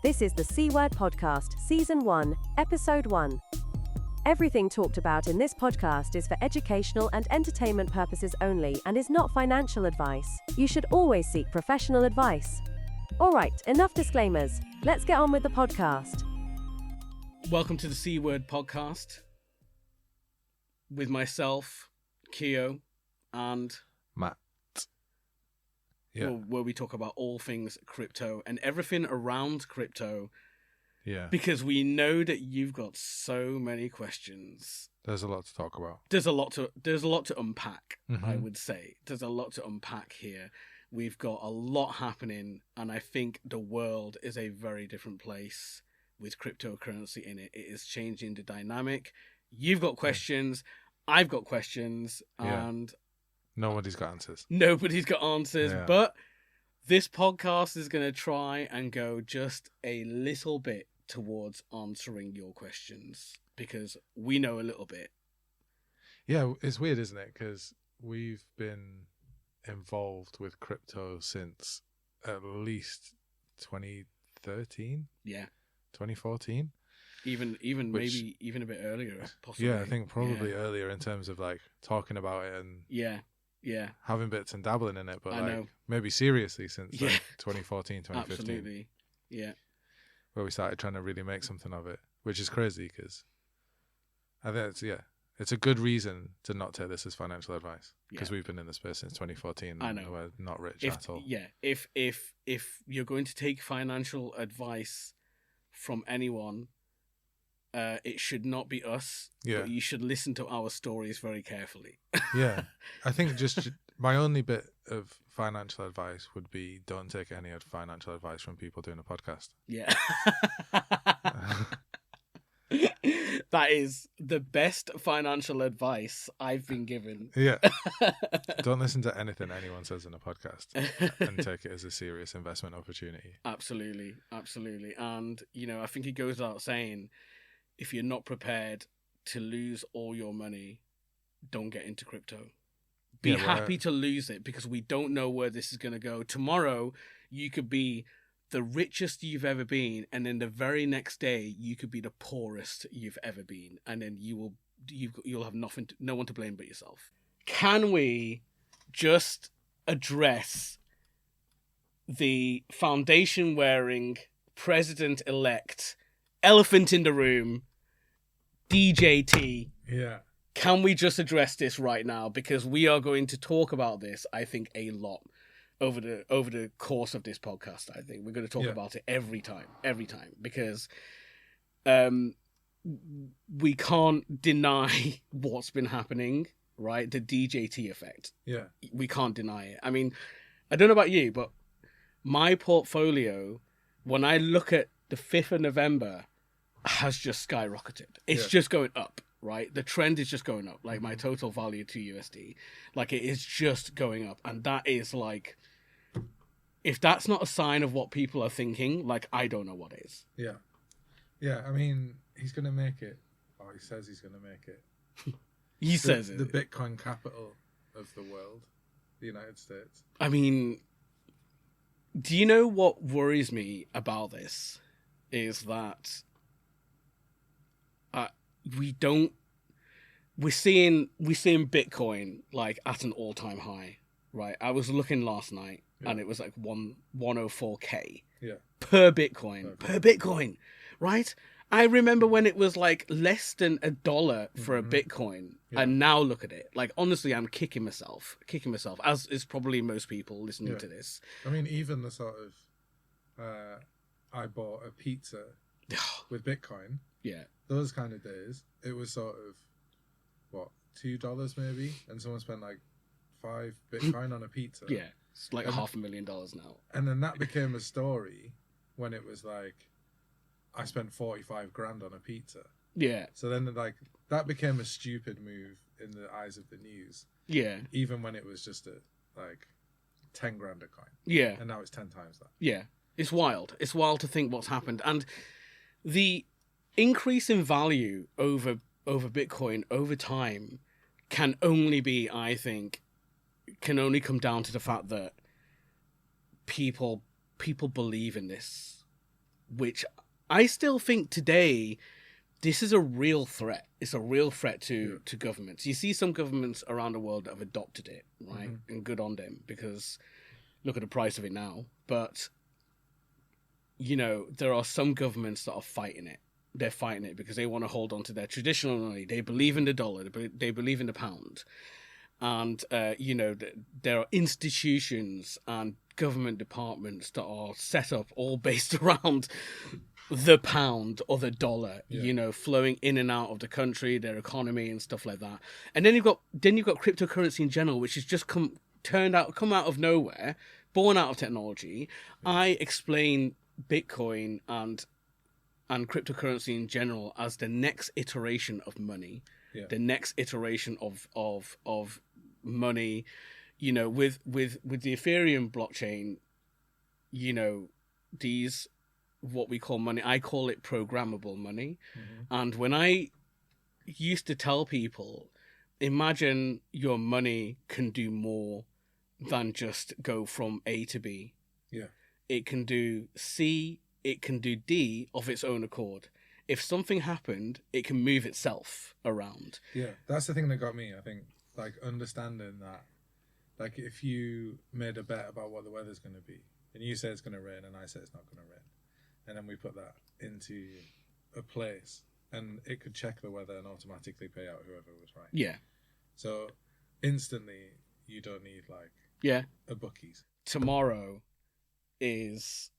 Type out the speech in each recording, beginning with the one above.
This is the C Word Podcast, Season 1, Episode 1. Everything talked about in this podcast is for educational and entertainment purposes only and is not financial advice. You should always seek professional advice. All right, enough disclaimers. Let's get on with the podcast. Welcome to the C Word Podcast with myself, Keo, and Matt. Yeah. Where we talk about all things crypto and everything around crypto. Yeah. Because we know that you've got so many questions. There's a lot to talk about. There's a lot to unpack, Mm-hmm. I would say. There's a lot to unpack here. We've got a lot happening, and I think the world is a very different place with cryptocurrency in it. It is changing the dynamic. You've got questions, I've got questions, and nobody's got answers. Nobody's got answers, Yeah. but this podcast is going to try and go just a little bit towards answering your questions because we know a little bit. Yeah, it's weird, isn't it? Because we've been involved with crypto since at least 2013, Yeah. 2014. Even maybe even a bit earlier, possibly. Yeah, I think probably earlier in terms of like talking about it and yeah, having bits and dabbling in it, but I like know. maybe seriously since Yeah. like 2014, 2015, Absolutely, yeah. where we started trying to really make something of it, which is crazy because I think it's a good reason to not take this as financial advice because we've been in the space since 2014 and I know. we're not rich at all. Yeah, if you're going to take financial advice from anyone, it should not be us. Yeah. But you should listen to our stories very carefully. Yeah, I think just my only bit of financial advice would be don't take any financial advice from people doing a podcast. Yeah. That is the best financial advice I've been given. Yeah. Don't listen to anything anyone says in a podcast and take it as a serious investment opportunity. Absolutely. And, I think it goes without saying, if you're not prepared to lose all your money, don't get into crypto. Be happy to lose it because we don't know where this is going to go. Tomorrow, you could be the richest you've ever been, and then the very next day, you could be the poorest you've ever been, and then you'll have no one to blame but yourself. Can we just address the foundation-wearing president-elect, elephant in the room, DJT? Yeah. Can we just address this right now? Because we are going to talk about this, I think, a lot over the course of this podcast. I think we're going to talk about it every time, because we can't deny what's been happening, right? The DJT effect. Yeah. We can't deny it. I mean, I don't know about you, but my portfolio, when I look at the 5th of November, has just skyrocketed. It's just going up, right? The trend is just going up. Like my total value to USD, like it is just going up. And that is like, if that's not a sign of what people are thinking, like I don't know what is. Yeah. Yeah, I mean, he's going to make it. Oh, he says he's going to make it. He says it. The Bitcoin capital of the world, the United States. I mean, do you know what worries me about this? Is that we're seeing Bitcoin like at an all-time high, right? I was looking last night and it was like 104K per Bitcoin, right? I remember when it was like less than $1 for a Bitcoin, and now look at it. Like honestly, I'm kicking myself, as is probably most people listening to this. I mean, even the sort of I bought a pizza with Bitcoin. Yeah. Those kind of days, it was sort of, what, $2 maybe? And someone spent like 5 Bitcoin on a pizza. Yeah, it's like $500,000 now. And then that became a story when it was like, I spent 45 grand on a pizza. Yeah. So then like, that became a stupid move in the eyes of the news. Yeah. Even when it was just like 10 grand a coin. Yeah. And now it's 10 times that. Yeah. It's wild. It's wild to think what's happened. And the increase in value over Bitcoin over time can only be, I think, can only come down to the fact that people believe in this. which I still think today, this is a real threat. It's a real threat to governments. You see some governments around the world that have adopted it, right? Mm-hmm. And good on them, because look at the price of it now. But, you know, there are some governments that are fighting it. They're fighting it because they want to hold on to their traditional money. They believe in the dollar. They believe in the pound. And, you know, there are institutions and government departments that are set up all based around the pound or the dollar, you know, flowing in and out of the country, their economy and stuff like that. And then you've got cryptocurrency in general, which has just come out of nowhere, born out of technology. I explain Bitcoin and cryptocurrency in general as the next iteration of money, the next iteration of money. You know, with the Ethereum blockchain, you know, these, what we call money, I call it programmable money. Mm-hmm. And when I used to tell people, imagine your money can do more than just go from A to B. Yeah. It can do C, it can do D of its own accord. If something happened, it can move itself around. Yeah, that's the thing that got me, I think, like understanding that, like if you made a bet about what the weather's going to be, and you say it's going to rain and I say it's not going to rain, and then we put that into a place, and it could check the weather and automatically pay out whoever was right. Yeah. So instantly, you don't need a bookies. Tomorrow is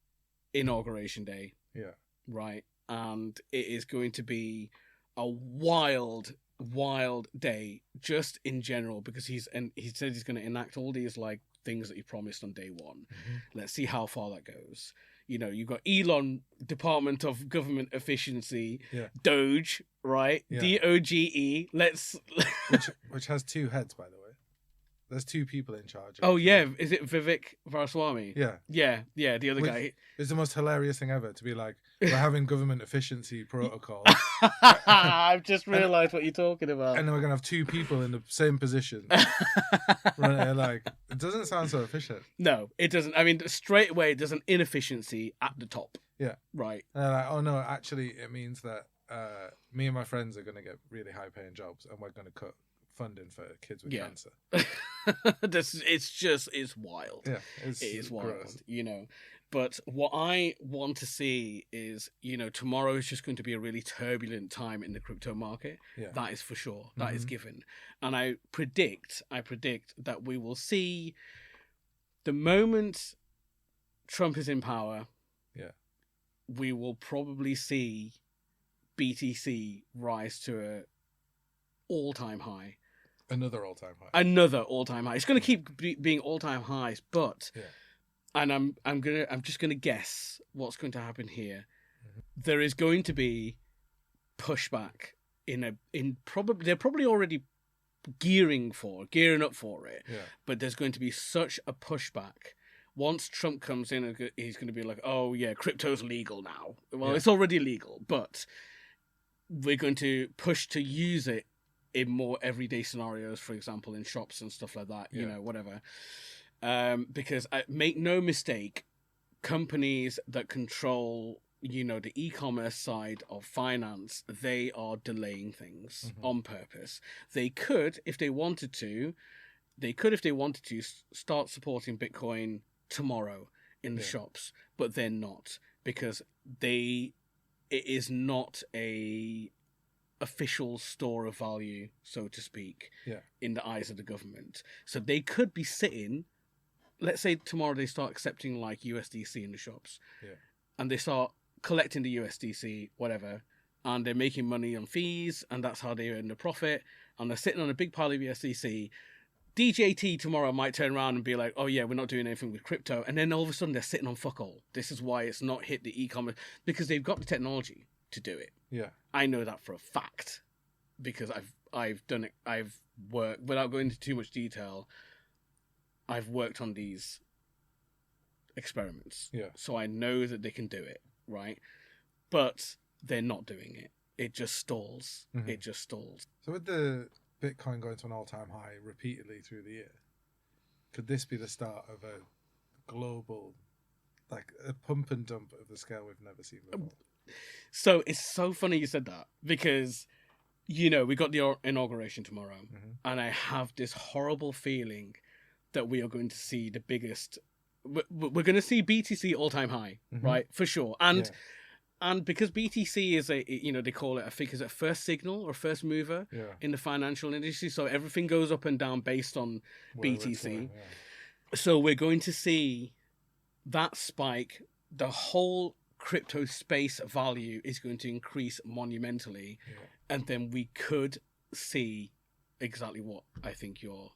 Inauguration Day. Yeah. Right. And it is going to be a wild day just in general, because he said he's going to enact all these like things that he promised on day one. Mm-hmm. Let's see how far that goes. You know, you've got Elon, Department of Government Efficiency, Doge, right? DOGE. Which has two heads, by the way. There's two people in charge. Oh yeah, is it Vivek Ramaswamy? Yeah, the other guy. It's the most hilarious thing ever to be like, we're having government efficiency protocol. I've just realised what you're talking about. And then we're gonna have two people in the same position. Right, like, it doesn't sound so efficient. No, it doesn't. I mean, straight away, there's an inefficiency at the top. Yeah. Right. And they're like, oh no, actually, it means that me and my friends are gonna get really high-paying jobs, and we're gonna cut funding for kids with cancer. It's wild. Yeah, it is wild. Gross. You know, but what I want to see is, you know, tomorrow is just going to be a really turbulent time in the crypto market. Yeah. That is for sure. That is given. And I predict that we will see, the moment Trump is in power, we will probably see BTC rise to a all-time high. Another all-time high. It's going to keep being all-time highs, but, and I'm just going to guess what's going to happen here. Mm-hmm. There is going to be pushback they're probably already gearing up for it. Yeah. But there's going to be such a pushback once Trump comes in. He's going to be like, oh yeah, crypto's legal now. Well, it's already legal, but we're going to push to use it in more everyday scenarios, for example, in shops and stuff like that, you know, whatever. Because make no mistake, companies that control, you know, the e-commerce side of finance, they are delaying things on purpose. They could, if they wanted to, start supporting Bitcoin tomorrow in the shops, but they're not, because it is not a official store of value, so to speak, in the eyes of the government. So they could be sitting, let's say tomorrow they start accepting like USDC in the shops, and they start collecting the USDC, whatever, and they're making money on fees, and that's how they earn the profit, and they're sitting on a big pile of USDC. DJT tomorrow might turn around and be like, oh yeah, we're not doing anything with crypto, and then all of a sudden they're sitting on fuck all. This is why it's not hit the e-commerce, because they've got the technology to do it. Yeah, I know that for a fact, because I've done it. I've worked, without going into too much detail, I've worked on these experiments. Yeah, so I know that they can do it, right? But they're not doing it. It just stalls. Mm-hmm. It just stalls. So with the Bitcoin going to an all-time high repeatedly through the year, could this be the start of a global like a pump and dump of the scale we've never seen before. So it's so funny you said that, because, you know, we got the inauguration tomorrow, and I have this horrible feeling that we are going to see the biggest. We're going to see BTC all-time high, right? For sure. And because BTC is they call it, I think, is it first signal or first mover in the financial industry? So everything goes up and down based on BTC. So we're going to see that spike. The whole crypto space value is going to increase monumentally. And then we could see exactly what I think you're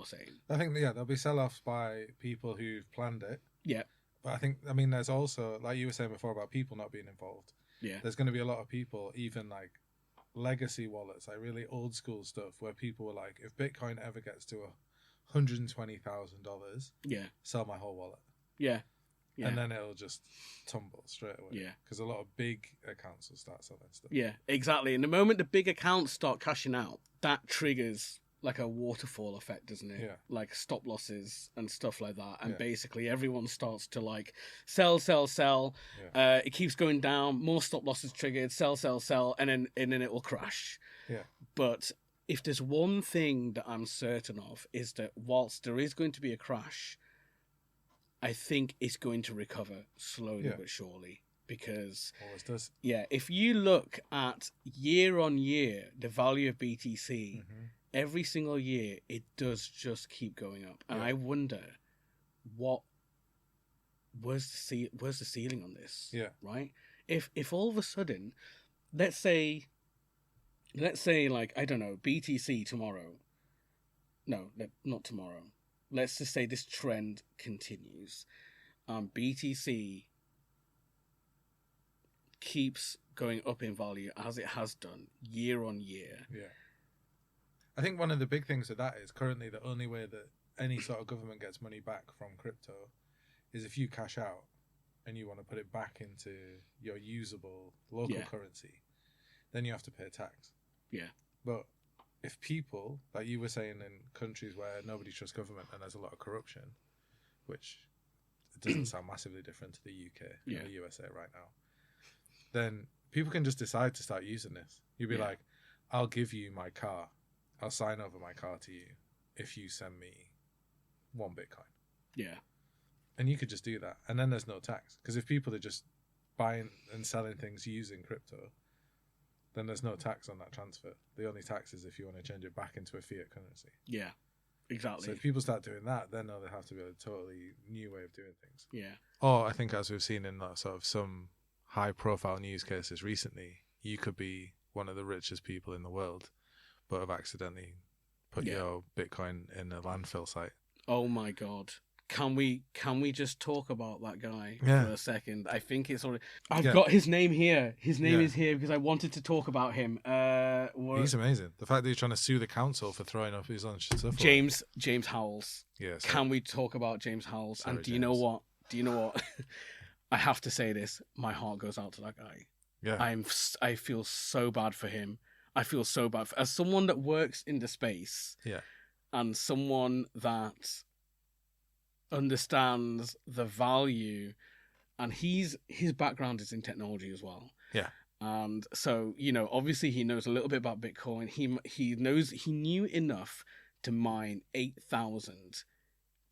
saying. I think, there'll be sell-offs by people who've planned it. Yeah. But there's also, like you were saying before, about people not being involved. Yeah. There's going to be a lot of people, even like legacy wallets, like really old school stuff, where people were like, if Bitcoin ever gets to $120,000, sell my whole wallet. Yeah. And then it'll just tumble straight away. Yeah. Because a lot of big accounts will start selling stuff. Yeah, exactly. And the moment the big accounts start cashing out, that triggers like a waterfall effect, doesn't it? Like stop losses and stuff like that. And basically everyone starts to like sell. It keeps going down, more stop losses triggered, sell, and then it will crash. But if there's one thing that I'm certain of, is that whilst there is going to be a crash, I think it's going to recover slowly but surely. Because always does. If you look at year on year the value of BTC, every single year it does just keep going up, and I wonder where's the ceiling on this? Right. If all of a sudden, let's say like, I don't know, BTC tomorrow. No, not tomorrow. Let's just say this trend continues. BTC keeps going up in value as it has done year on year. I think one of the big things with that is currently the only way that any sort of government gets money back from crypto is if you cash out and you want to put it back into your usable local currency, then you have to pay tax. But if people, like you were saying, in countries where nobody trusts government and there's a lot of corruption, which it doesn't sound massively different to the UK or the USA right now, then people can just decide to start using this. You'd be like, I'll give you my car. I'll sign over my car to you if you send me 1 Bitcoin. And you could just do that. And then there's no tax. Because if people are just buying and selling things using crypto, then there's no tax on that transfer. The only tax is if you want to change it back into a fiat currency. Exactly. So if people start doing that, then they'll have to be a totally new way of doing things. Or I think, as we've seen in sort of some high-profile news cases recently, you could be one of the richest people in the world, but have accidentally put your Bitcoin in a landfill site. Oh my God. Can we just talk about that guy for a second? I think it's already... I've got his name here. His name is here because I wanted to talk about him. He's amazing. The fact that he's trying to sue the council for throwing up his own stuff. James Howells. Yes. Can we talk about James Howells? Sorry, and do you know what? I have to say this. My heart goes out to that guy. I feel so bad for him. I feel so bad as someone that works in the space. And someone that understands the value, and his background is in technology as well. And so, obviously he knows a little bit about Bitcoin. He knew enough to mine 8,000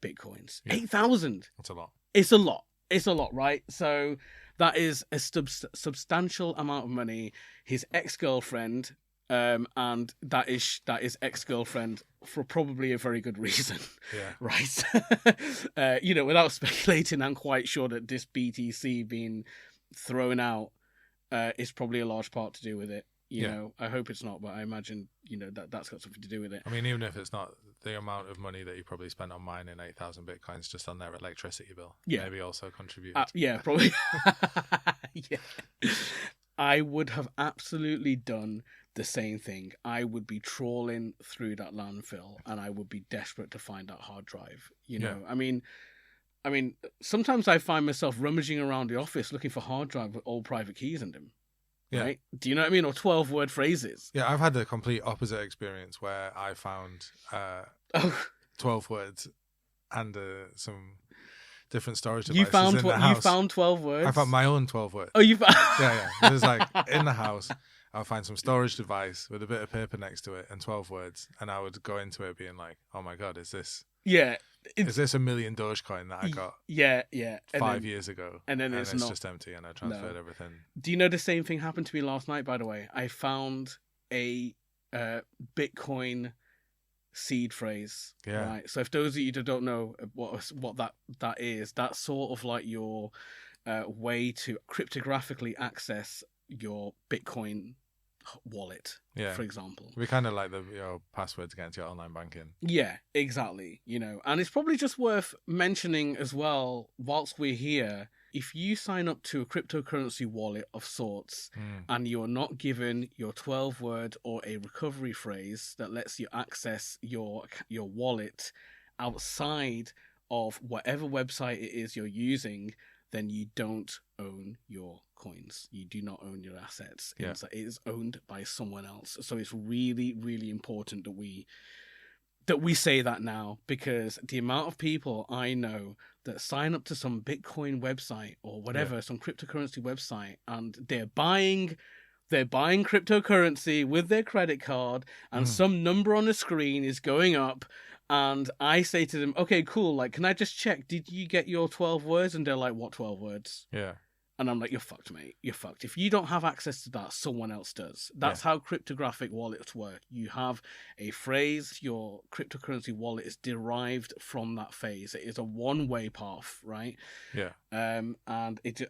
Bitcoins. 8,000. That's a lot. It's a lot, right? So that is a substantial amount of money. His ex-girlfriend, and that is ex-girlfriend for probably a very good reason, right? Without speculating, I'm quite sure that this BTC being thrown out is probably a large part to do with it. You know, I hope it's not, but I imagine that's got something to do with it. I mean, even if it's not, the amount of money that you probably spent on mining 8,000 Bitcoins just on their electricity bill maybe also contributed. Probably. I would have absolutely done the same thing. I would be trawling through that landfill and I would be desperate to find that hard drive. I mean, sometimes I find myself rummaging around the office looking for hard drive with all private keys in them. Right? Do you know what I mean? Or 12-word phrases. Yeah, I've had the complete opposite experience where I found 12 words and some different storage devices in the house. You found 12 words? I found my own 12 words. Oh, you found... Yeah. There's like, in the house, I'll find some storage device with a bit of paper next to it and 12 words. And I would go into it being like, oh my God, is this $1 million Dogecoin that I got yeah 5 years ago? And then it's not... just empty and I transferred everything. Do you know the same thing happened to me last night, by the way? I found a Bitcoin seed phrase. Yeah. Right. So if those of you that don't know what that is, that's sort of like your way to cryptographically access your Bitcoin wallet, for example. We kind of like your password to get into your online banking. Yeah, exactly. And it's probably just worth mentioning as well, whilst we're here, if you sign up to a cryptocurrency wallet of sorts and you're not given your 12-word or a recovery phrase that lets you access your wallet outside of whatever website it is you're using, then you don't own your coins. You do not own your assets. Yeah. It is owned by someone else. So it's really, really important that we say that now, because the amount of people I know that sign up to some Bitcoin website or whatever, some cryptocurrency website, and they're buying cryptocurrency with their credit card, and some number on the screen is going up, and I say to them, okay, cool, like, can I just check, did you get your 12 words? And they're like, what 12 words? Yeah. And I'm like, you're fucked, mate. You're fucked. If you don't have access to that, someone else does. That's how cryptographic wallets work. You have a phrase. Your cryptocurrency wallet is derived from that phrase. It is a one-way path, right? Yeah. And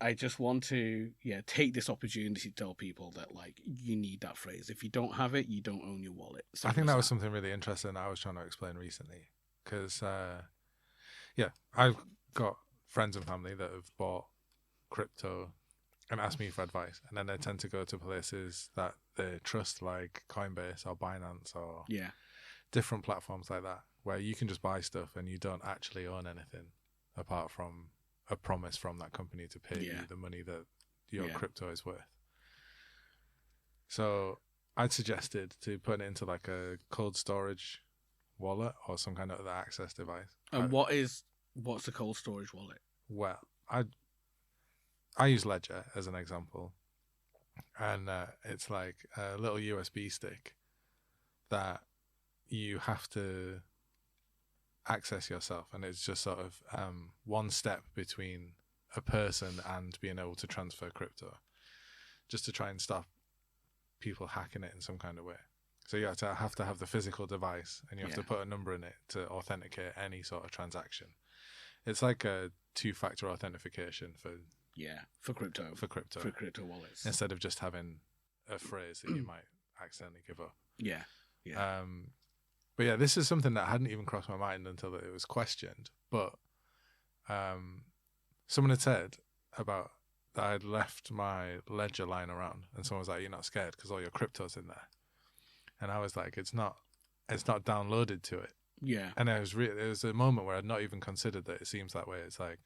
I just want to take this opportunity to tell people that, like, you need that phrase. If you don't have it, you don't own your wallet. I think that was something really interesting I was trying to explain recently, because I've got friends and family that have bought crypto and ask me for advice, and then they tend to go to places that they trust, like Coinbase or Binance or different platforms like that, where you can just buy stuff and you don't actually own anything apart from a promise from that company to pay you the money that your crypto is worth. So I'd suggested to put it into like a cold storage wallet or some kind of other access device. And what's a cold storage wallet? Well, I use Ledger as an example, and it's like a little USB stick that you have to access yourself, and it's just sort of one step between a person and being able to transfer crypto, just to try and stop people hacking it in some kind of way. So you have to have the physical device, and you have to put a number in it to authenticate any sort of transaction. It's like a two-factor authentication for crypto wallets, instead of just having a phrase that you might accidentally give up. But yeah, this is something that hadn't even crossed my mind until it was questioned. But someone had said about that I'd left my Ledger lying around, and someone was like, "You're not scared because all your crypto's in there," and I was like, "It's not downloaded to it." Yeah. And it was a moment where I'd not even considered that it seems that way. It's like,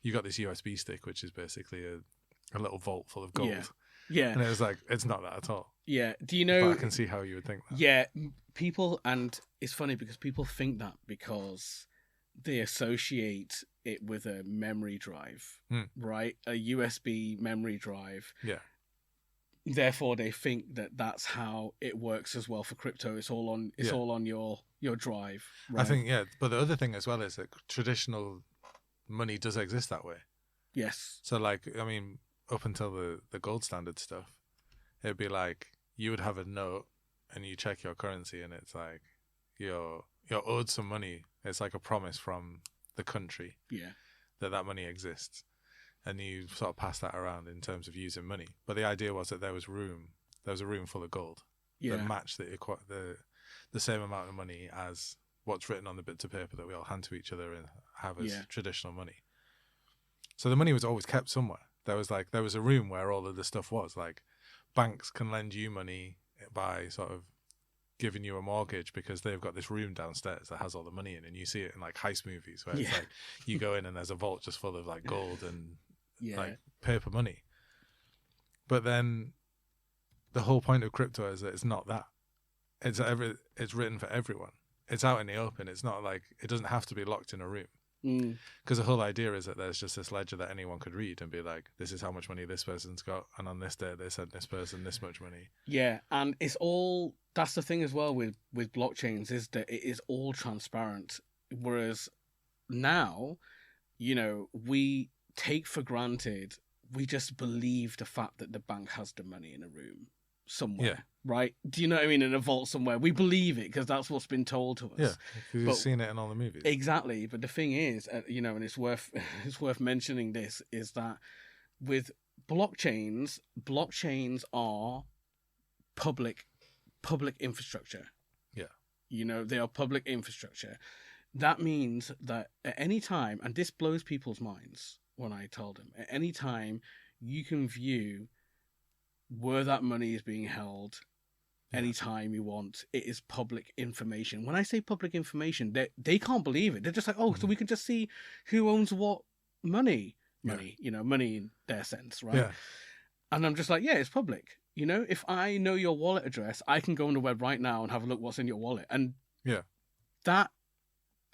you got this USB stick, which is basically a little vault full of gold. Yeah. And it was like, it's not that at all. Yeah. Do you know? But I can see how you would think that. Yeah. People, and it's funny because people think that because they associate it with a memory drive, right? A USB memory drive. Yeah. Therefore, they think that that's how it works as well for crypto. It's all on your drive. Right? I think, but the other thing as well is that traditional money does exist that way. Yes. So, like, I mean, up until the gold standard stuff, it'd be like you would have a note and you check your currency, and it's like you're owed some money. It's like a promise from the country that money exists. And you sort of pass that around in terms of using money. But the idea was that there was a room full of gold that matched the same amount of money as what's written on the bits of paper that we all hand to each other and have as traditional money. So the money was always kept somewhere. There was a room where all of the stuff was. Like, banks can lend you money by sort of giving you a mortgage because they've got this room downstairs that has all the money in, and you see it in like heist movies where it's like you go in and there's a vault just full of like gold and like paper money. But then the whole point of crypto is that it's not that. It's written for everyone. It's out in the open. It's not like, it doesn't have to be locked in a room. Because the whole idea is that there's just this ledger that anyone could read and be like, this is how much money this person's got, and on this day they sent this person this much money. Yeah, and it's all, that's the thing as well with blockchains, is that it is all transparent. Whereas now, you know, we take for granted, we just believe the fact that the bank has the money in a room somewhere, right? Do you know what I mean? In a vault somewhere. We believe it because that's what's been told to us. Yeah, because you've seen it in all the movies. Exactly. But the thing is, you know, and it's worth mentioning this, is that with blockchains are public infrastructure. Yeah. You know, they are public infrastructure. That means that at any time, and this blows people's minds when I tell them, at any time you can view where that money is being held anytime you want. It is public information. When I say public information, they can't believe it. They're just like, oh, so we can just see who owns what money, you know, money in their sense, right? Yeah. And I'm just like, yeah, it's public. You know, if I know your wallet address, I can go on the web right now and have a look what's in your wallet. And that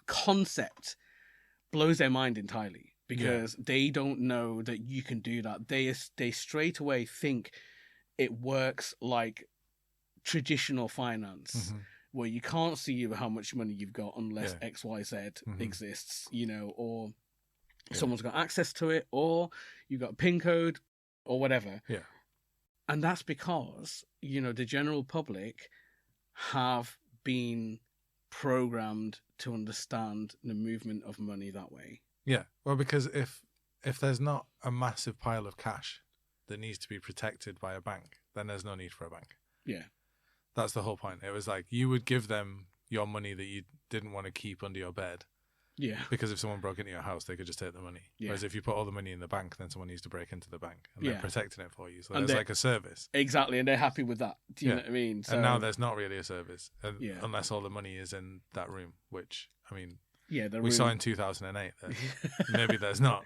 concept blows their mind entirely, because they don't know that you can do that. They straight away think it works like traditional finance, where you can't see how much money you've got unless XYZ exists, you know, or someone's got access to it, or you've got a PIN code or whatever. Yeah. And that's because, you know, the general public have been programmed to understand the movement of money that way. Yeah. Well, because if there's not a massive pile of cash that needs to be protected by a bank, then there's no need for a bank. Yeah. That's the whole point. It was like, you would give them your money that you didn't want to keep under your bed. Yeah. Because if someone broke into your house, they could just take the money. Yeah. Whereas if you put all the money in the bank, then someone needs to break into the bank, and they're protecting it for you. So and there's like a service. Exactly. And they're happy with that. Do you know what I mean? So, and now there's not really a service unless all the money is in that room, which, I mean, we saw in 2008 that maybe there's not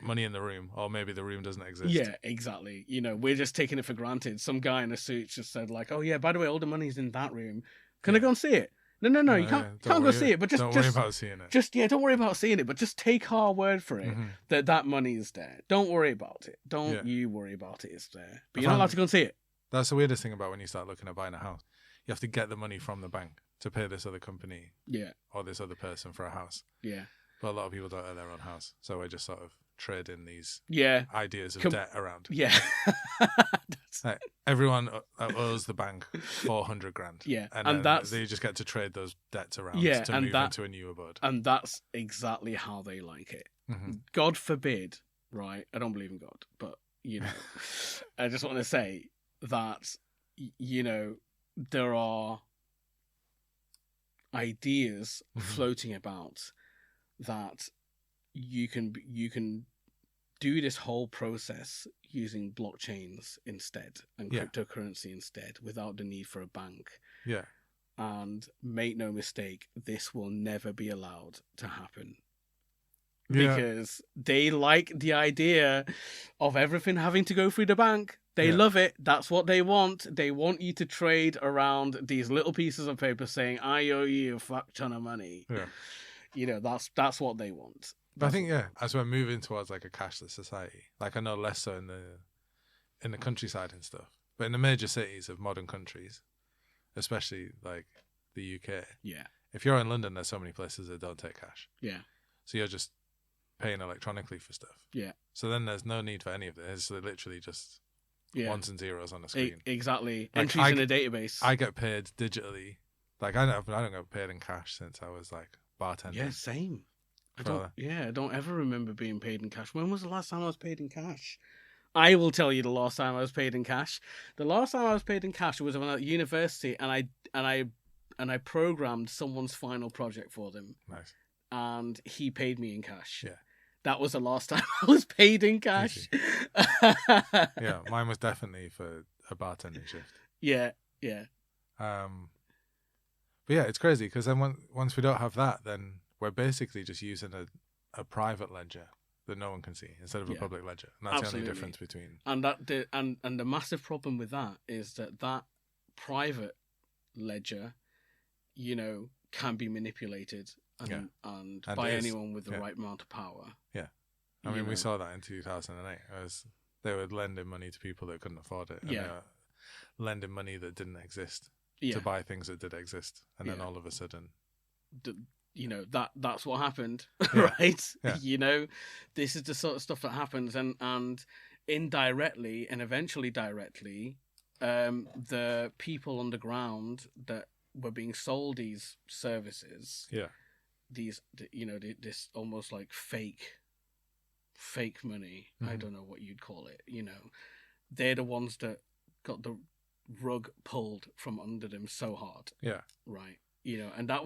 money in the room, or maybe the room doesn't exist. Yeah, exactly. You know, we're just taking it for granted. Some guy in a suit just said like, oh yeah, by the way, all the money's in that room. Can I go and see it? No, you can't go see it. But don't worry about seeing it. Don't worry about seeing it. But just take our word for it that money is there. Don't worry about it. Don't you worry about it. It's there. But you're not allowed to go and see it. That's the weirdest thing about when you start looking at buying a house. You have to get the money from the bank to pay this other company, or this other person for a house. Yeah. But a lot of people don't own their own house, so we're just sort of trading these ideas of debt around. Yeah. Like, everyone owes the bank 400 grand. Yeah, and that's, they just get to trade those debts around to move into a new abode. And that's exactly how they like it. God forbid, right? I don't believe in God, but you know, I just want to say that, you know, there are ideas floating about that you can do this whole process using blockchains instead and cryptocurrency instead, without the need for a bank. Yeah. And make no mistake, this will never be allowed to happen. Because they like the idea of everything having to go through the bank. They love it. That's what they want. They want you to trade around these little pieces of paper saying, I owe you a fuck ton of money. Yeah. You know, that's what they want. But I think, as we're moving towards like a cashless society, like I know less so in the countryside and stuff, but in the major cities of modern countries, especially like the UK, if you're in London, there's so many places that don't take cash. Yeah. So you're just paying electronically for stuff. Yeah. So then there's no need for any of this. It's literally just ones and zeros on the screen. Exactly. Like entries in a database. I get paid digitally. Like I don't get paid in cash since I was like bartender. Yeah, same. I don't ever remember being paid in cash. When was the last time I was paid in cash? I will tell you the last time I was paid in cash. The last time I was paid in cash was when I was at university, and I programmed someone's final project for them. Nice. And he paid me in cash. Yeah. That was the last time I was paid in cash. Yeah, mine was definitely for a bartending shift. Yeah. But yeah, it's crazy because then once we don't have that, then we're basically just using a private ledger that no one can see instead of a public ledger, and that's the only difference between. And the massive problem with that is that private ledger, you know, can be manipulated and by anyone with the right amount of power. Yeah. I mean, we saw that in 2008. They were lending money to people that couldn't afford it. And they were lending money that didn't exist to buy things that did exist. And then all of a sudden... that's what happened, right? Yeah. This is the sort of stuff that happens. And indirectly and eventually directly, the people on the ground that were being sold these services, this almost like fake money, I don't know what you'd call it, they're the ones that got the rug pulled from under them so hard, right? And that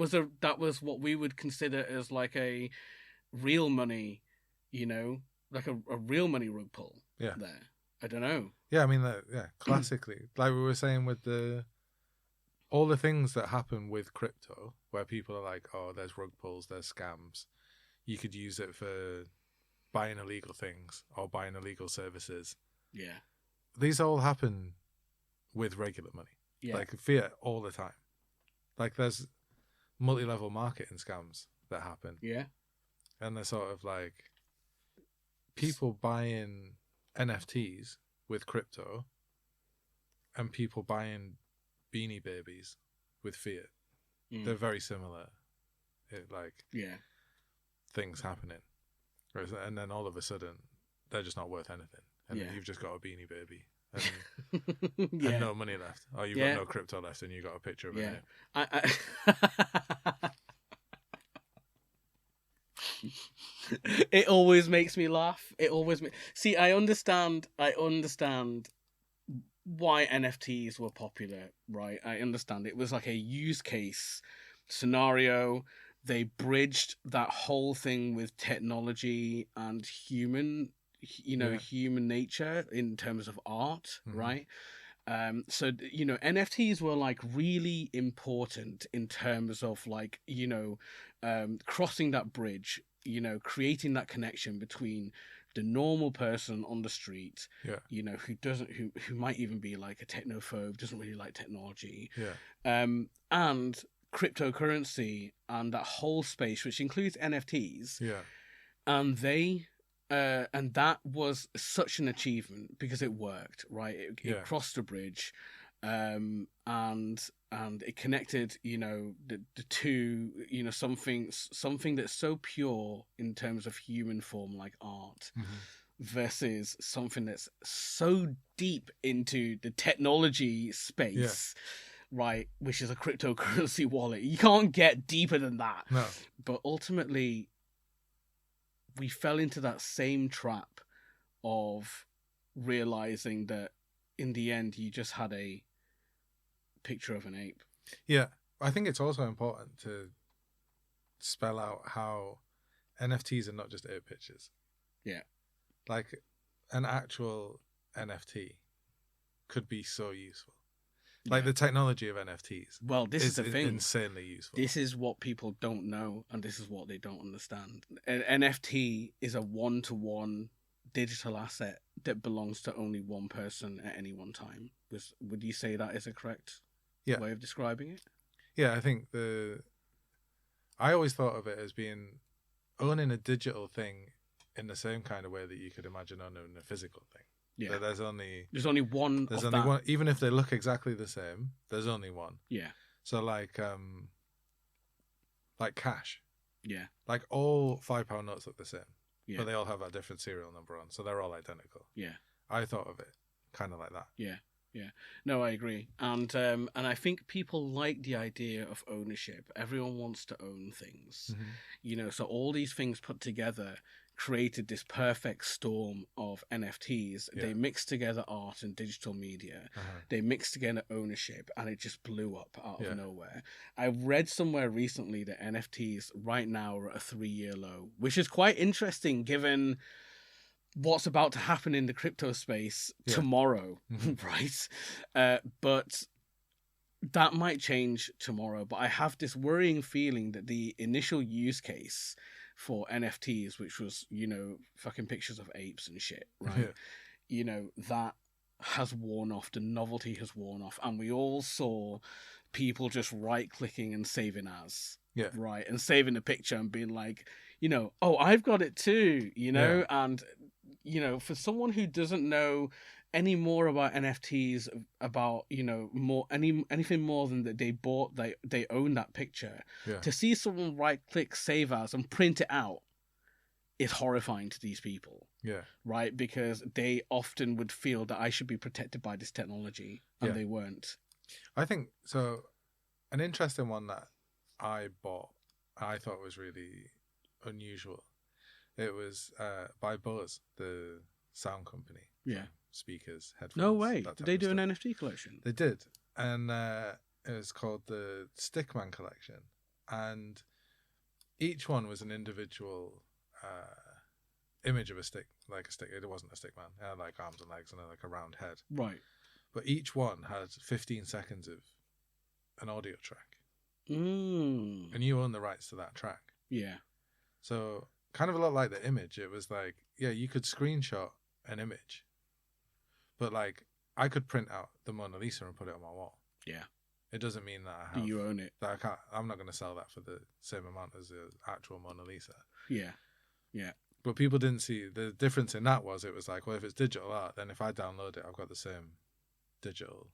was what we would consider as like a real money, like a real money rug pull. There, I don't know. Yeah, I mean, classically, like we were saying with all the things that happen with crypto, where people are like, oh, there's rug pulls, there's scams. You could use it for buying illegal things or buying illegal services. Yeah. These all happen with regular money. Yeah. Like fiat all the time. Like there's multi-level marketing scams that happen. Yeah. And they're sort of like people buying NFTs with crypto and people buying Beanie Babies with fiat. They're very similar. Things happening. And then all of a sudden, they're just not worth anything. And then you've just got a Beanie Baby. And no money left. Or you've got no crypto left and you've got a picture of it. It always makes me laugh. See, I understand why NFTs were popular, right? I understand it was like a use case scenario. They bridged that whole thing with technology and human nature in terms of art, right? So NFTs were like really important in terms of like crossing that bridge, creating that connection between the normal person on the street, who might even be like a technophobe, doesn't really like technology, and cryptocurrency and that whole space, which includes NFTs, and and that was such an achievement because it worked, right? It crossed the bridge, and it connected, the two, something that's so pure in terms of human form like art, versus something that's so deep into the technology space. Right, which is a cryptocurrency wallet. You can't get deeper than that. No. But ultimately, we fell into that same trap of realizing that in the end, you just had a picture of an ape. Yeah, I think it's also important to spell out how NFTs are not just ape pictures. Yeah. Like an actual NFT could be so useful. Like the technology of NFTs. Well, this is the thing. Insanely useful. This is what people don't know, and this is what they don't understand. An NFT is a one-to-one digital asset that belongs to only one person at any one time. Would you say that is a correct way of describing it? Yeah, I think I always thought of it as owning a digital thing in the same kind of way that you could imagine owning a physical thing. Yeah. But there's only one. There's only one, even if they look exactly the same. There's only one. Yeah. So like cash. Yeah. Like all £5 notes look the same, but they all have a different serial number on, so they're all identical. Yeah. I thought of it kind of like that. Yeah. Yeah. No, I agree, and I think people like the idea of ownership. Everyone wants to own things, So all these things put together created this perfect storm of NFTs. They mixed together art and digital media. They mixed together ownership, and it just blew up out of nowhere. I read somewhere recently that NFTs right now are at a 3-year low, which is quite interesting given what's about to happen in the crypto space tomorrow, right? But that might change tomorrow. But I have this worrying feeling that the initial use case for NFTs, which was, fucking pictures of apes and shit, right? That has worn off, the novelty has worn off, and we all saw people just right-clicking and saving as. Yeah. Right, and saving a picture and being like, oh, I've got it too, and, for someone who doesn't know any more about NFTs, about, anything more than that they own that picture, to see someone right-click, save as, and print it out is horrifying to these people. Yeah. Right, because they often would feel that I should be protected by this technology, and they weren't. I think, so, an interesting one that I bought, I thought was really unusual. It was by Bose, the sound company. Yeah. Speakers, headphones. No way. Did they do an NFT collection? They did. And it was called the Stickman Collection. And each one was an individual image of a stick, like a stick. It wasn't a stick man. It had like arms and legs and like a round head. Right. But each one had 15 seconds of an audio track. And you own the rights to that track. Yeah. So kind of a lot like the image. It was like, you could screenshot an image, but like I could print out the Mona Lisa and put it on my wall. Yeah. It doesn't mean that I have. Do you own it? That I can't. I'm not going to sell that for the same amount as the actual Mona Lisa. Yeah. Yeah. But people didn't see the difference in that. It was like, well, if it's digital art, then if I download it, I've got the same digital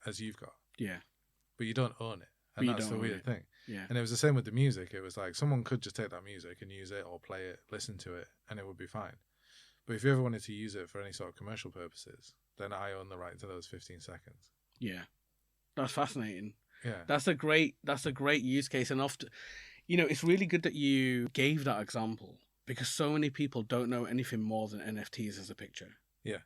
as you've got. Yeah. But you don't own it. And that's the weird thing. Yeah. And it was the same with the music. It was like someone could just take that music and use it or play it, listen to it, and it would be fine. But if you ever wanted to use it for any sort of commercial purposes, then I own the right to those 15 seconds. Yeah. That's fascinating. Yeah. That's a great use case. And often, it's really good that you gave that example, because so many people don't know anything more than NFTs as a picture. Yeah.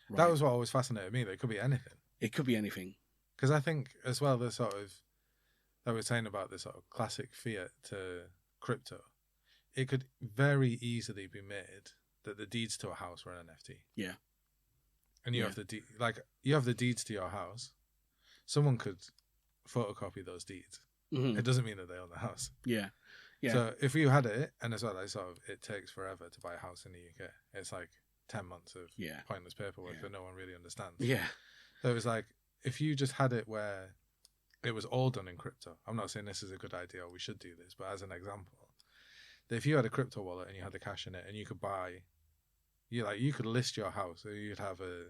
Right. That was what always fascinated me. That it could be anything. It could be anything. Because I think as well, the sort of, that we're saying about this sort of classic fiat to crypto, it could very easily be made that the deeds to a house were an NFT. Yeah. And you have you have the deeds to your house. Someone could photocopy those deeds. Mm-hmm. It doesn't mean that they own the house. Yeah. Yeah. So if you had it, and as well, like it takes forever to buy a house in the UK. It's like 10 months of pointless paperwork that no one really understands. Yeah. So it was like, if you just had it where it was all done in crypto. I'm not saying this is a good idea or we should do this, but as an example, if you had a crypto wallet and you had the cash in it and you could buy, you could list your house. So you'd have a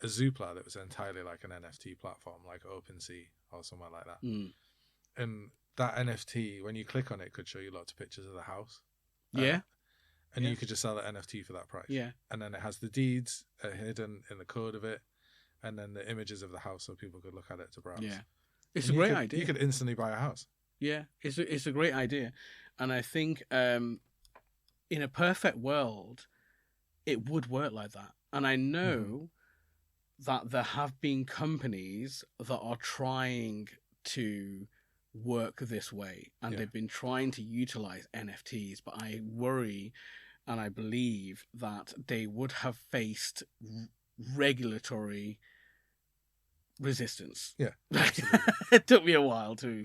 Zoopla that was entirely like an NFT platform, like OpenSea or somewhere like that. And that NFT, when you click on it, could show you lots of pictures of the house. Yeah. And you could just sell the NFT for that price. Yeah. And then it has the deeds hidden in the code of it, and then the images of the house so people could look at it to browse. Yeah. It's a great idea. You could instantly buy a house. Yeah, it's a great idea. And I think in a perfect world, it would work like that. And I know that there have been companies that are trying to work this way, and they've been trying to utilize NFTs, but I worry and I believe that they would have faced regulatory resistance. Yeah, it took me a while to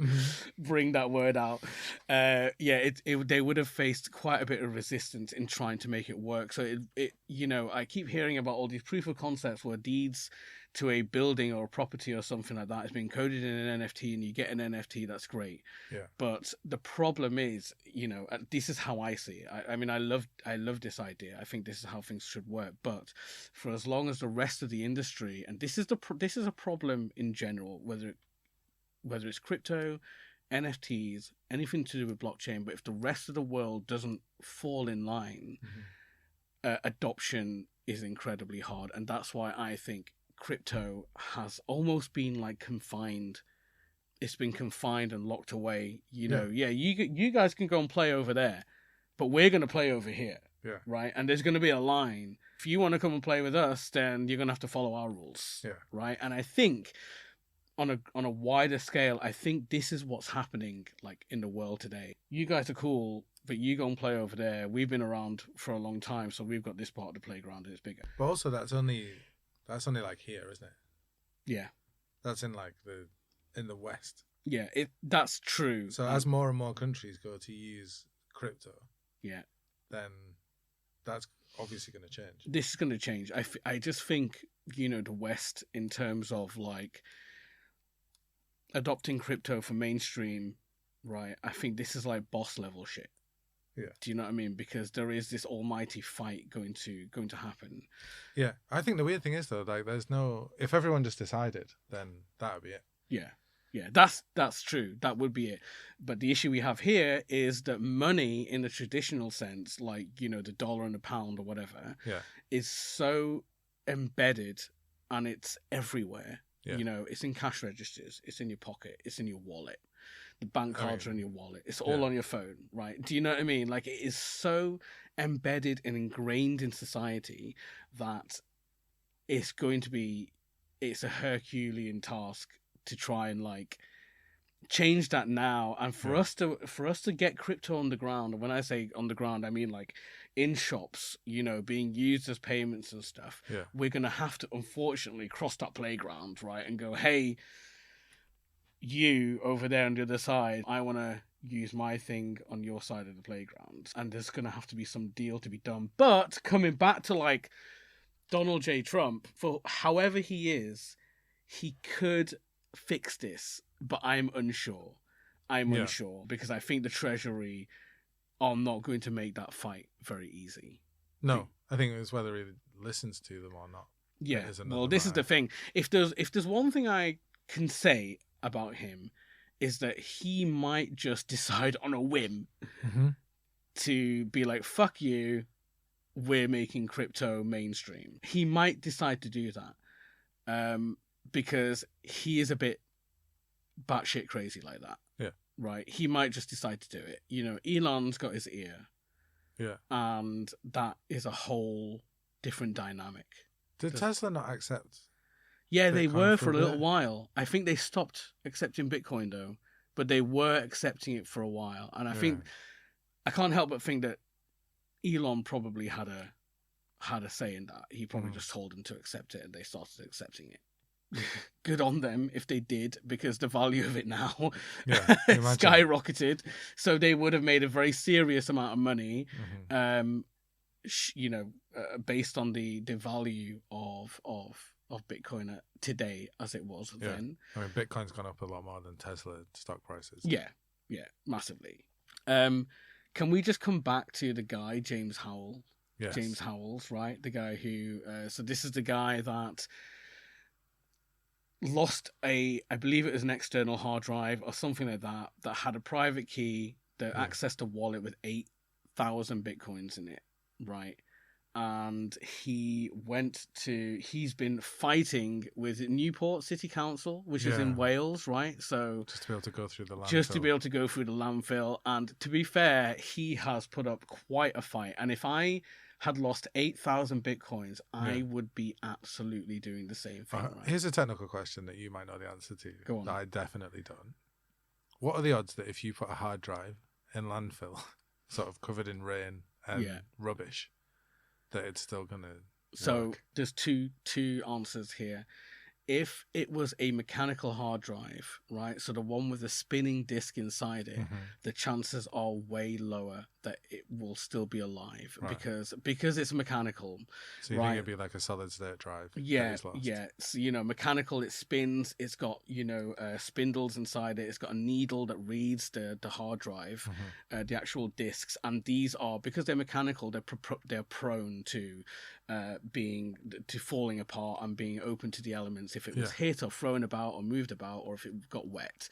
bring that word out. They would have faced quite a bit of resistance in trying to make it work. So I keep hearing about all these proof of concepts where deeds to a building or a property or something like that has been coded in an NFT, and you get an NFT. That's great. Yeah. But the problem is, this is how I see it. I mean, I love this idea. I think this is how things should work. But for as long as the rest of the industry, and this is a problem in general, whether it's crypto, NFTs, anything to do with blockchain, but if the rest of the world doesn't fall in line, adoption is incredibly hard. And that's why I think crypto has almost been like confined. It's been confined and locked away. You guys can go and play over there, but we're going to play over here. Yeah. Right. And there's going to be a line. If you want to come and play with us, then you're going to have to follow our rules. Yeah. Right. And I think on a wider scale, I think this is what's happening like in the world today. You guys are cool, but you go and play over there. We've been around for a long time, so we've got this part of the playground and it's bigger. But also that's only like here, isn't it? Yeah. That's in the West. Yeah, that's true. So as more and more countries go to use crypto, then that's obviously going to change. This is going to change. I just think, the West, in terms of like adopting crypto for mainstream, right? I think this is like boss level shit. Yeah. Do you know what I mean? Because there is this almighty fight going to happen. Yeah. I think the weird thing is though, like if everyone just decided, then that would be it. Yeah. Yeah, that's true. That would be it. But the issue we have here is that money in the traditional sense, like, the dollar and the pound or whatever, is so embedded and it's everywhere. Yeah. It's in cash registers, it's in your pocket, it's in your wallet. The bank cards are in your wallet. It's all on your phone, right? Do you know what I mean? Like, it is so embedded and ingrained in society that it's a Herculean task to try and like change that now, and for us to get crypto on the ground. And when I say on the ground, I mean like in shops, being used as payments and stuff. We're gonna have to unfortunately cross that playground, right, and go, hey, you over there on the other side, I want to use my thing on your side of the playground, and there's gonna have to be some deal to be done. But coming back to like Donald J. Trump, for however he is, he could fix this, but I'm unsure. Unsure because I think the Treasury are not going to make that fight very easy. No, I think it's whether he listens to them or not. Yeah, well, this is the thing. If there's one thing I can say about him, is that he might just decide on a whim to be like, fuck you, we're making crypto mainstream. He might decide to do that. Because he is a bit batshit crazy like that. Yeah. Right? He might just decide to do it. Elon's got his ear. Yeah. And that is a whole different dynamic. Did Tesla not accept? Yeah, Bitcoin they were for a little while. I think they stopped accepting Bitcoin though, but they were accepting it for a while. And I think, I can't help but think that Elon probably had a say in that. He probably just told them to accept it and they started accepting it. Good on them if they did, because the value of it now skyrocketed. So they would have made a very serious amount of money, based on the value of Bitcoin today as it was then. I mean, Bitcoin's gone up a lot more than Tesla stock prices. Yeah, massively. Can we just come back to the guy, James Howell? Yes. James Howells, right? The guy who... so this is the guy that lost I believe it was an external hard drive or something like that had a private key that accessed a wallet with 8,000 Bitcoins in it, right? And he's been fighting with Newport City Council, which is in Wales, right? So just to be able to go through the landfill. And to be fair, he has put up quite a fight. And if I had lost 8,000 Bitcoins, I would be absolutely doing the same thing. Right? Here's a technical question that you might know the answer to. Go on. That I definitely don't. What are the odds that if you put a hard drive in landfill, sort of covered in rain and rubbish, that it's still going to work? So there's two answers here. If it was a mechanical hard drive, right, so the one with a spinning disc inside it, the chances are way lower that it will still be alive, because it's mechanical. So you think it'd be like a solid state drive? Yeah. So, mechanical, it spins. It's got spindles inside it. It's got a needle that reads the hard drive, the actual discs, and these are, because they're mechanical, they're prone to falling apart and being open to the elements if it was hit or thrown about or moved about, or if it got wet.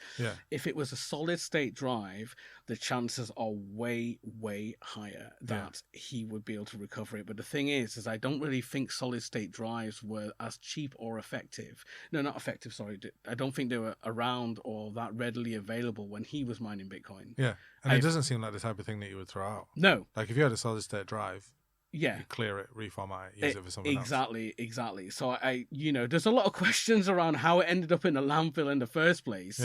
If it was a solid state drive, the chances are way higher that he would be able to recover it. But the thing is I don't really think solid state drives were as cheap or effective. No, not effective, sorry. I don't think they were around or that readily available when he was mining Bitcoin. Yeah, and it doesn't seem like the type of thing that you would throw out. No. Like if you had a solid state drive, you clear it, reformat it, use it for something else. Exactly. So there's a lot of questions around how it ended up in the landfill in the first place,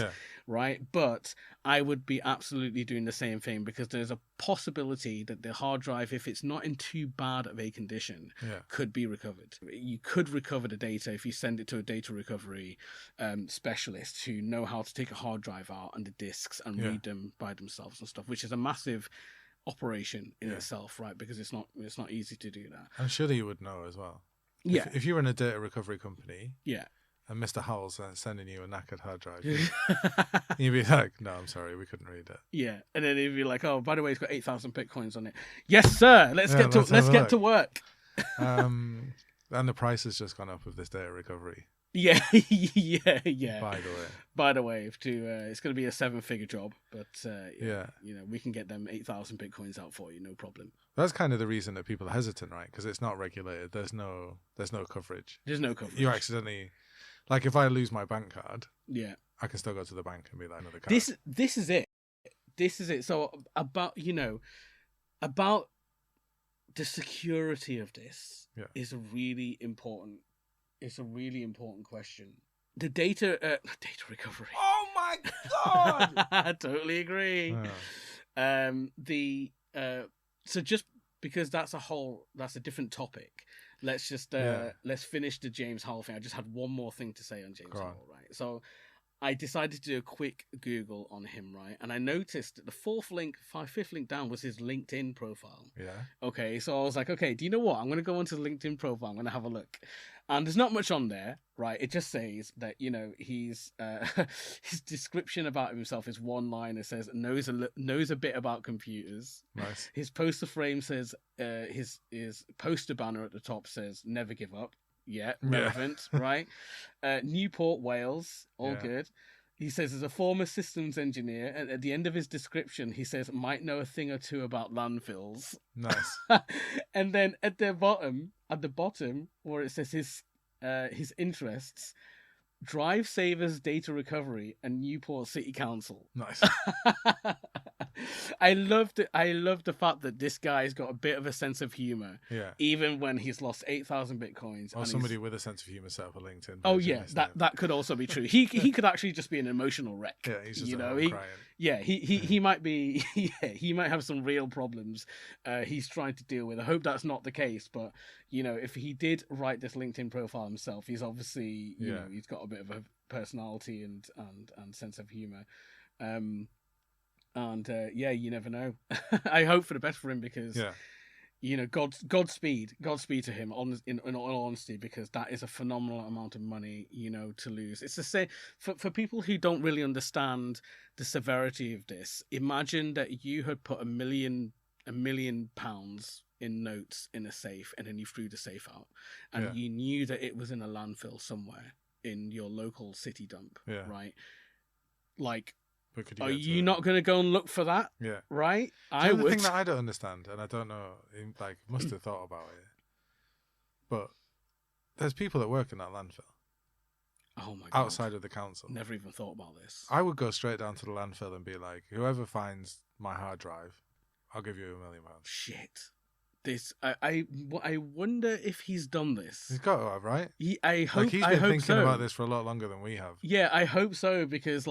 right? But I would be absolutely doing the same thing, because there's a possibility that the hard drive, if it's not in too bad of a condition, could be recovered. You could recover the data if you send it to a data recovery specialist who know how to take a hard drive out and the disks and read them by themselves and stuff, which is a massive operation in itself, right? Because it's not easy to do that. And surely you would know as well. Yeah. If you're in a data recovery company, yeah, and Mr. Howell's sending you a knackered hard drive, you'd be like, "No, I'm sorry, we couldn't read it." Yeah, and then he'd be like, "Oh, by the way, it's got 8,000 bitcoins on it." Yes, sir. Let's get to work. And the price has just gone up with this data recovery. Yeah, yeah. By the way, it's going to be a 7-figure job, but we can get them 8,000 bitcoins out for you, no problem. That's kind of the reason that people are hesitant, right? Because it's not regulated. There's no coverage. There's no coverage. You accidentally, like, if I lose my bank card, yeah, I can still go to the bank and be like, another card. This is it. This is it. So about the security of this is a really important. It's a really important question. The data recovery. Oh my god! I totally agree. So just because that's a different topic, let's just let's finish the James Howell thing. I just had one more thing to say on James Howell, right? So I decided to do a quick Google on him, right? And I noticed that the fifth link down was his LinkedIn profile. Yeah. Okay, so I was like, okay, do you know what? I'm going to go onto the LinkedIn profile. I'm going to have a look. And there's not much on there, right? It just says that, he's his description about himself is one line. It says knows a bit about computers. Nice. His poster frame says his poster banner at the top says never give up. Yeah, relevant, right? Newport, Wales, all good. He says, as a former systems engineer, and at the end of his description, he says, might know a thing or two about landfills. Nice. And then at the bottom, where it says his interests, Drive Savers Data Recovery and Newport City Council. Nice. I love the fact that this guy's got a bit of a sense of humor. Yeah. Even when he's lost 8,000 bitcoins. Or somebody with a sense of humor set up a LinkedIn. Oh yeah, that could also be true. He could actually just be an emotional wreck. Yeah, he's just crying. Yeah, he might be. Yeah, he might have some real problems. He's trying to deal with. I hope that's not the case. But if he did write this LinkedIn profile himself, he's obviously he's got a bit of a personality and sense of humor. You never know. I hope for the best for him because Godspeed to him in all honesty, because that is a phenomenal amount of money to lose. It's the same for people who don't really understand the severity of this. Imagine that you had put £1 million in notes in a safe, and then you threw the safe out, and you knew that it was in a landfill somewhere in your local city dump, right? Like, are you not going to go and look for that? Yeah. Right? I would. The thing that I don't understand, and I don't know, like, must have thought about it, but there's people that work in that landfill. Oh my God. Outside of the council. Never even thought about this. I would go straight down to the landfill and be like, whoever finds my hard drive, I'll give you £1 million. Shit. This I wonder if he's done this. He's got to have, right? I hope. He's been thinking about this for a lot longer than we have. Yeah, I hope so, because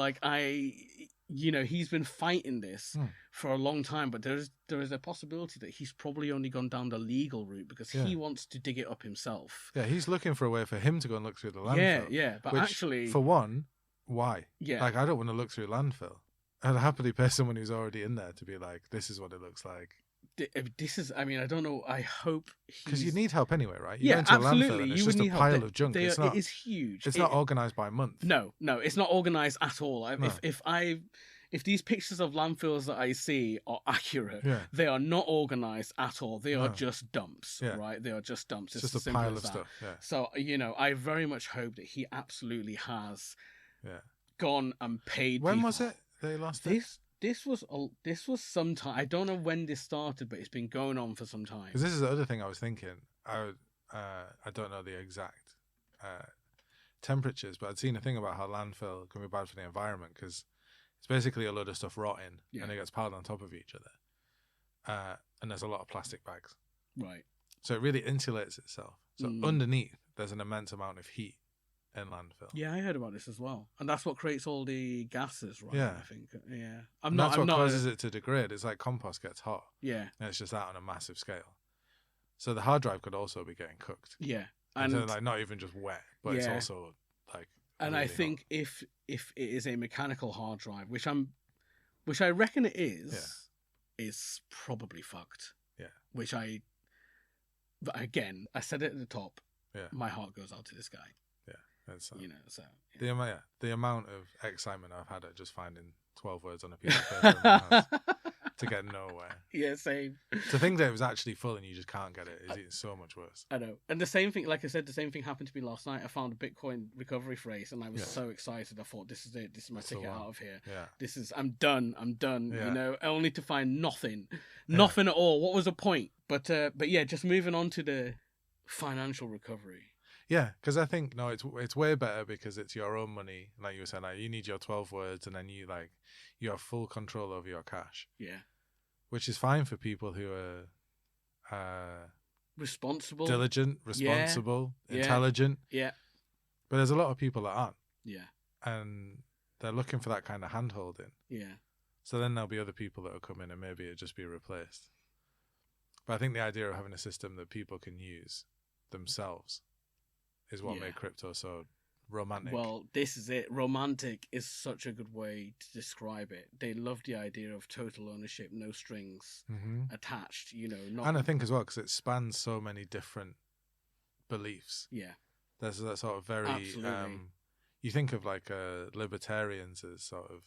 he's been fighting this for a long time, but there is a possibility that he's probably only gone down the legal route because he wants to dig it up himself. Yeah, he's looking for a way for him to go and look through the landfill. Yeah, but actually, for one, why? Yeah, like, I don't want to look through landfill. I'd happily pay someone who's already in there to be like, this is what it looks like. This is, I don't know. I hope because you need help anyway, right? You go into absolutely. A landfill and it's just a pile of junk. It is huge. It's not organized by month. No, it's not organized at all. No. If these pictures of landfills that I see are accurate, they are not organized at all. They are just dumps, right? They are just dumps. It's just a pile of stuff. Yeah. So I very much hope that he absolutely has gone and paid. When people. Was it they lost it? This was some time. I don't know when this started, but it's been going on for some time. Because this is the other thing I was thinking. I don't know the exact temperatures, but I'd seen a thing about how landfill can be bad for the environment because it's basically a load of stuff rotting and it gets piled on top of each other. And there's a lot of plastic bags. Right. So it really insulates itself. So underneath, there's an immense amount of heat in landfill. Yeah, I heard about this as well. And that's what creates all the gases, right? Yeah. I think. Yeah. That's what causes it to degrade. It's like compost gets hot. Yeah. And it's just that on a massive scale. So the hard drive could also be getting cooked. Yeah. And so, like, not even just wet, but it's also like and really I think hot. if it is a mechanical hard drive, which I reckon it is, is probably fucked. Yeah. But again, I said it at the top. Yeah. My heart goes out to this guy. Yeah. It's, you know, so yeah. The amount of excitement I've had at just finding 12 words on a piece of paper in my house to get nowhere. Yeah, same. To think that it was actually full and you just can't get it is so much worse. I know. And the same thing, like I said, the same thing happened to me last night. I found a Bitcoin recovery phrase and I was so excited. I thought, this is it. This is my ticket out of here. Yeah. I'm done. Yeah. You know, only to find nothing at all. What was the point? But yeah, just moving on to the financial recovery. Yeah, because I think it's way better because it's your own money. Like you were saying, like you need your 12 words, and then you have full control over your cash. Yeah, which is fine for people who are responsible, diligent, responsible, intelligent. Yeah, but there's a lot of people that aren't. Yeah, and they're looking for that kind of hand holding. Yeah. So then there'll be other people that will come in, and maybe it'll just be replaced. But I think the idea of having a system that people can use themselves is what made crypto so romantic. Well, this is it. Romantic is such a good way to describe it. They love the idea of total ownership, no strings attached, you know. And I think as well, because it spans so many different beliefs. Yeah. There's that sort of very... Absolutely. You think of like libertarians as sort of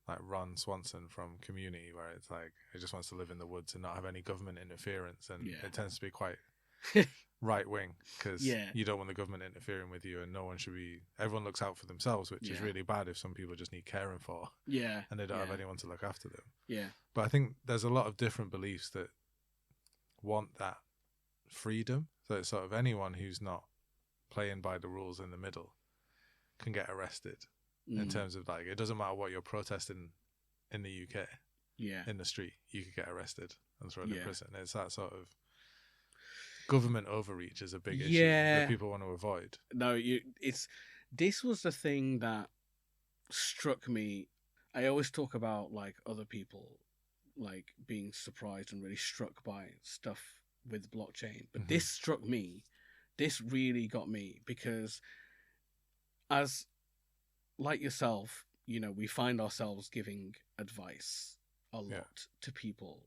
like Ron Swanson from Community, where it's like he just wants to live in the woods and not have any government interference. And it tends to be quite... right wing, because you don't want the government interfering with you, and everyone looks out for themselves, which is really bad if some people just need caring for and they don't have anyone to look after them. But I think there's a lot of different beliefs that want that freedom, so it's sort of anyone who's not playing by the rules in the middle can get arrested. In terms of like, it doesn't matter what you're protesting in the UK in the street, you could get arrested and thrown in prison. It's that sort of government overreach is a big issue that people want to avoid. No, this was the thing that struck me. I always talk about like other people like being surprised and really struck by stuff with blockchain, but this struck me. This really got me because, as like yourself, you know, we find ourselves giving advice a lot to people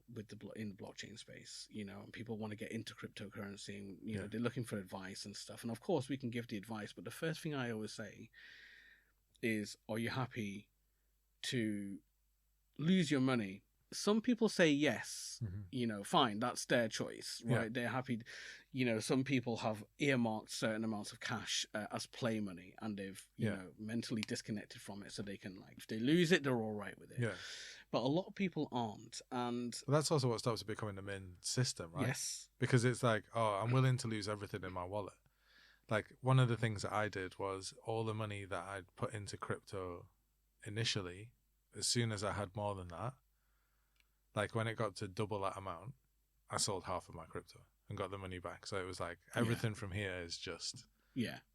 in the blockchain space, you know, and people want to get into cryptocurrency and, you know, they're looking for advice and stuff. And of course we can give the advice, but the first thing I always say is, are you happy to lose your money? Some people say yes, you know, fine, that's their choice, right? They're happy. You know, some people have earmarked certain amounts of cash as play money, and they've, you know, mentally disconnected from it, so they can, like, if they lose it, they're all right with it. Yeah. But a lot of people aren't, and that's also what stops it becoming the main system, right? Yes. Because it's like, oh, I'm willing to lose everything in my wallet. Like, one of the things that I did was all the money that I'd put into crypto initially, as soon as I had more than that, like when it got to double that amount, I sold half of my crypto and got the money back. So it was like, everything from here is just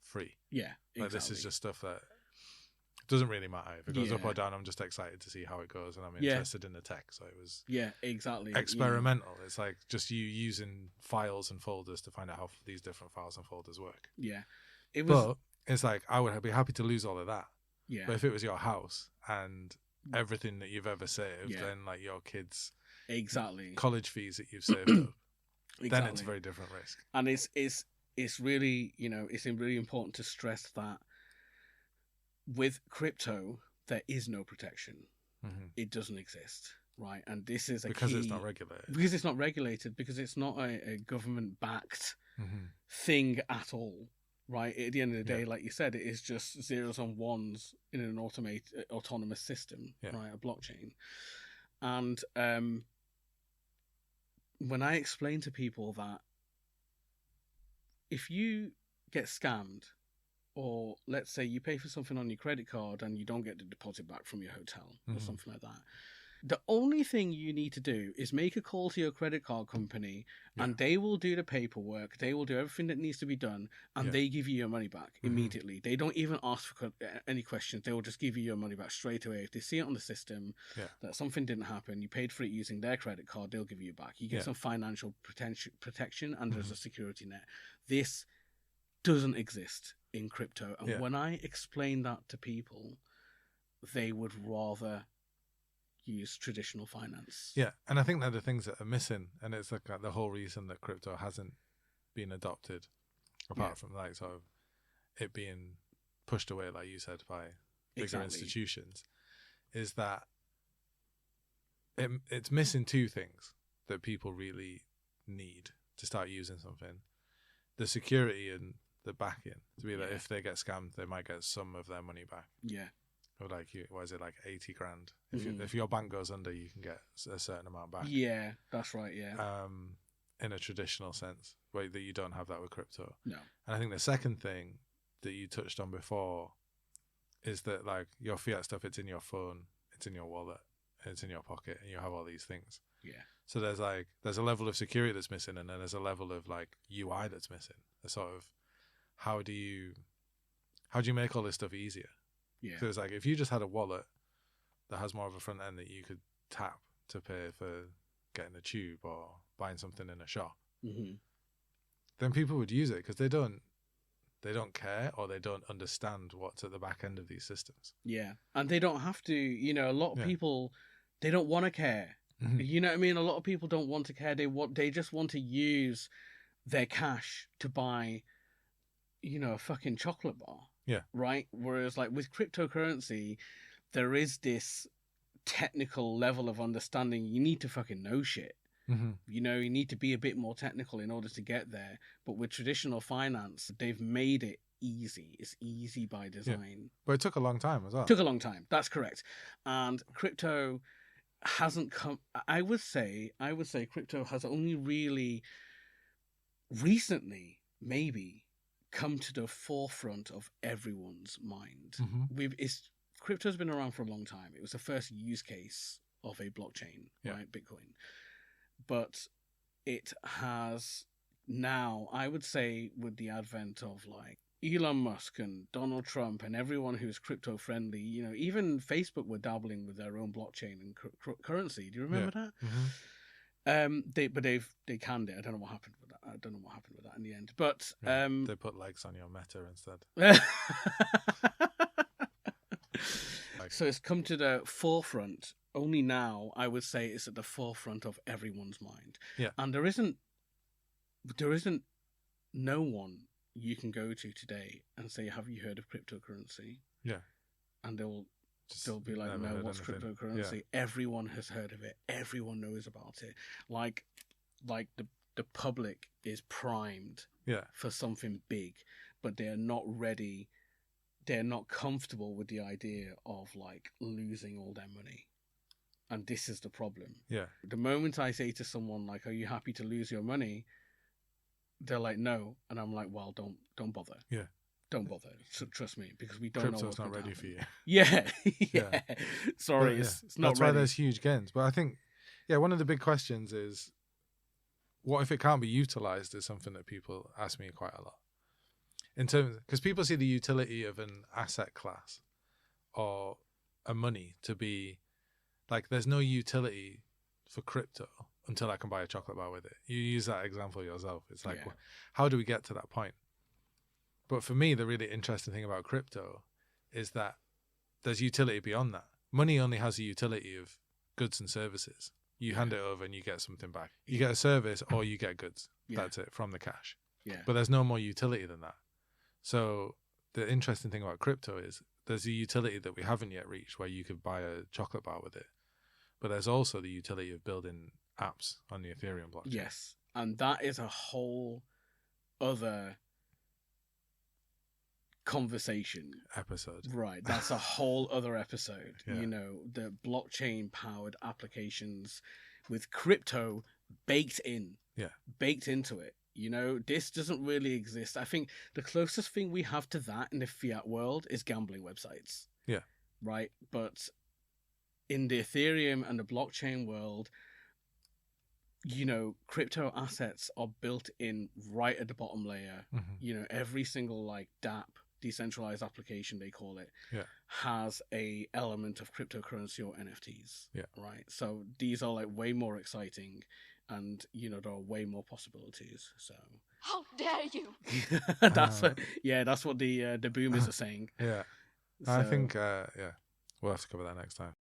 free. Yeah, exactly. Like, this is just stuff that doesn't really matter if it goes up or down. I'm just excited to see how it goes, and I'm interested in the tech. So it was exactly experimental. It's like just you using files and folders to find out how these different files and folders work. But it's like, I would be happy to lose all of that. But if it was your house and everything that you've ever saved, then like your kids' college fees that you've saved up, then it's a very different risk. And it's really, you know, it's really important to stress that with crypto, there is no protection. It doesn't exist, right? And this is because it's not regulated. Because it's not regulated, because it's not a government-backed thing at all, right? At the end of the day, like you said, it is just zeros and ones in an autonomous system, right? A blockchain. And when I explain to people that if you get scammed, or let's say you pay for something on your credit card and you don't get the deposit back from your hotel or something like that, the only thing you need to do is make a call to your credit card company and they will do the paperwork. They will do everything that needs to be done, and they give you your money back immediately. They don't even ask for any questions. They will just give you your money back straight away. If they see it on the system that something didn't happen, you paid for it using their credit card, they'll give you back. You get some financial protection, and there's a security net. This doesn't exist in crypto. And when I explain that to people, they would rather use traditional finance. Yeah, and I think they're the things that are missing, and it's like the whole reason that crypto hasn't been adopted, apart from like sort of it being pushed away, like you said, by bigger institutions, is that it's missing two things that people really need to start using something: the security and the backing, to be that if they get scammed, they might get some of their money back. Yeah. Or like, what is it, like 80 grand? If your bank goes under, you can get a certain amount back. Yeah, that's right, yeah. In a traditional sense, where that you don't have that with crypto. No. And I think the second thing that you touched on before is that like your fiat stuff, it's in your phone, it's in your wallet, it's in your pocket, and you have all these things. Yeah. So there's a level of security that's missing, and then there's a level of like UI that's missing. A sort of how do you make all this stuff easier? Yeah. So it's like if you just had a wallet that has more of a front end that you could tap to pay for getting a tube or buying something in a shop, then people would use it because they don't care or they don't understand what's at the back end of these systems. Yeah, and they don't have to. You know, a lot of people, they don't want to care. You know what I mean? A lot of people don't want to care. They just want to use their cash to buy, you know, a fucking chocolate bar. Yeah. Right? Whereas like with cryptocurrency, there is this technical level of understanding. You need to fucking know shit. You know, you need to be a bit more technical in order to get there. But with traditional finance, they've made it easy. It's easy by design. Yeah. But it took a long time as well. It took a long time. That's correct. And crypto hasn't come. I would say crypto has only really recently maybe come to the forefront of everyone's mind. Crypto's been around for a long time. It was the first use case of a blockchain, right? Bitcoin. But it has now, I would say, with the advent of like Elon Musk and Donald Trump and everyone who's crypto friendly, you know, even Facebook were dabbling with their own blockchain and currency. Do you remember that? They canned it. I don't know what happened with that. I don't know what happened with that in the end. But they put likes on your Meta instead. So it's come to the forefront. Only now, I would say, it's at the forefront of everyone's mind. Yeah. And there isn't no one you can go to today and say, "Have you heard of cryptocurrency?" Yeah. And they'll be like, "No, what's cryptocurrency?" Yeah. Everyone has heard of it. Everyone knows about it. Like the public is primed for something big, but they are not ready. They're not comfortable with the idea of like losing all their money. And this is the problem. Yeah. The moment I say to someone like, "Are you happy to lose your money?" they're like, "No," and I'm like, "Well, don't bother. Yeah. Don't bother. So, trust me, because we don't know what's not ready for you." Yeah. Sorry, it's not That's ready. why there's huge gains. But I think, one of the big questions is, what if it can't be utilized? Is something that people ask me quite a lot. In terms, because people see the utility of an asset class or a money to be like, there's no utility for crypto until I can buy a chocolate bar with it. You use that example yourself. It's like, how do we get to that point? But for me, the really interesting thing about crypto is that there's utility beyond that. Money only has a utility of goods and services. You hand it over and you get something back. You get a service or you get goods. That's it, from the cash. Yeah. But there's no more utility than that. So the interesting thing about crypto is there's a utility that we haven't yet reached where you could buy a chocolate bar with it. But there's also the utility of building apps on the Ethereum blockchain. Yes. And that is a whole other conversation. Episode. Right. That's a whole other episode. You know, the blockchain powered applications with crypto baked in. Yeah. Baked into it. You know, this doesn't really exist. I think the closest thing we have to that in the fiat world is gambling websites. Yeah. Right. But in the Ethereum and the blockchain world, you know, crypto assets are built in right at the bottom layer. You know, every single like DApp, decentralized application they call it, has a element of cryptocurrency or NFTs. Right. So these are like way more exciting, and you know there are way more possibilities. So how dare you? That's what the boomers are saying. I think we'll have to cover that next time.